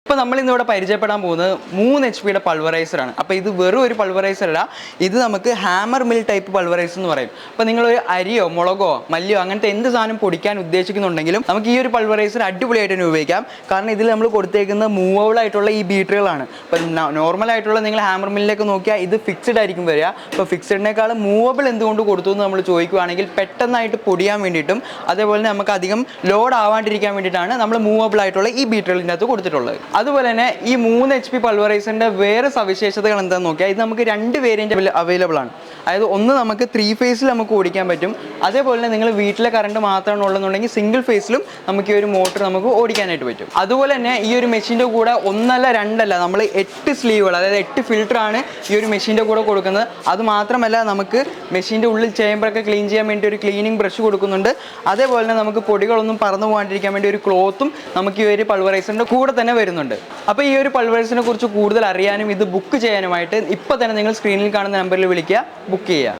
ഇപ്പോൾ നമ്മൾ ഇന്നിവിടെ പരിചയപ്പെടാൻ പോകുന്നത് 3 HP പൾവറൈസറാണ്. അപ്പോൾ ഇത് വെറും ഒരു പൾവറൈസർ അല്ല, ഇത് നമുക്ക് ഹാമർ മിൽ ടൈപ്പ് പൾവറൈസർ എന്ന് പറയും. അപ്പോൾ നിങ്ങളൊരു അരിയോ മുളകോ മല്ലിയോ അങ്ങനത്തെ എന്ത് സാധനം പൊടിക്കാൻ ഉദ്ദേശിക്കുന്നുണ്ടെങ്കിലും നമുക്ക് ഈ ഒരു പൾവറൈസർ അടിപൊളിയായിട്ട് തന്നെ ഉപയോഗിക്കാം. കാരണം ഇതിൽ നമ്മൾ കൊടുത്തേക്കുന്ന മൂവബിൾ ആയിട്ടുള്ള ഈ ബീറ്ററുകളാണ്. ഇപ്പോൾ നോർമലായിട്ടുള്ള നിങ്ങൾ ഹാമർ മില്ലിലേക്ക് നോക്കിയാൽ ഇത് ഫിക്സഡ് ആയിരിക്കും വരിക. അപ്പോൾ ഫിക്സഡിനേക്കാളും മൂവബിൾ എന്തുകൊണ്ട് കൊടുത്തു എന്ന് നമ്മൾ ചോദിക്കുകയാണെങ്കിൽ പെട്ടെന്നായിട്ട് പൊടിയാൻ വേണ്ടിയിട്ടും അതേപോലെ നമുക്ക് അധികം ലോഡ് ആവാണ്ടിരിക്കാൻ വേണ്ടിയിട്ടാണ് നമ്മൾ മൂവബിൾ ആയിട്ടുള്ള ഈ ബീറ്ററുകളിൻ്റെ അകത്ത് കൊടുത്തിട്ടുള്ളത്. അതുപോലെ തന്നെ ഈ 3 HP പൾവറൈസറിന്റെ വേറെ സവിശേഷതകൾ എന്താണെന്ന് നോക്കിയാൽ ഇത് നമുക്ക് 2 വേരിയന്റ് അവൈലബിൾ ആണ്. അതായത് ഒന്ന് നമുക്ക് 3 ഫേസിൽ നമുക്ക് ഓടിക്കാൻ പറ്റും. അതേപോലെ തന്നെ നിങ്ങൾ വീട്ടിലെ കറണ്ട് മാത്രമാണ് ഉള്ളതെന്നുണ്ടെങ്കിൽ സിംഗിൾ ഫേസിലും നമുക്ക് ഈ ഒരു മോട്ടർ നമുക്ക് ഓടിക്കാനായിട്ട് പറ്റും. അതുപോലെ തന്നെ ഈ ഒരു മെഷീൻ്റെ കൂടെ ഒന്നല്ല രണ്ടല്ല നമ്മൾ 8 സ്ലീവുകൾ, അതായത് 8 ഫിൽറ്ററാണ് ഈ ഒരു മെഷീൻ്റെ കൂടെ കൊടുക്കുന്നത്. അത് മാത്രമല്ല നമുക്ക് മെഷീൻ്റെ ഉള്ളിൽ ചേമ്പറൊക്കെ ക്ലീൻ ചെയ്യാൻ വേണ്ടി ഒരു ക്ലീനിങ് ബ്രഷ് കൊടുക്കുന്നുണ്ട്. അതേപോലെ തന്നെ നമുക്ക് പൊടികളൊന്നും പറന്നു പോകാണ്ടിരിക്കാൻ വേണ്ടി ഒരു ക്ലോത്തും നമുക്ക് ഈ ഒരു പൾവറൈസറിൻ്റെ കൂടെ തന്നെ വരുന്നുണ്ട്. അപ്പോൾ ഈ ഒരു പൾവറൈസറിനെ കുറിച്ച് കൂടുതൽ അറിയാനും ഇത് ബുക്ക് ചെയ്യാനുമായിട്ട് ഇപ്പോൾ തന്നെ നിങ്ങൾ സ്ക്രീനിൽ കാണുന്ന നമ്പറിൽ വിളിക്കുക, ബുക്ക് ചെയ്യുക.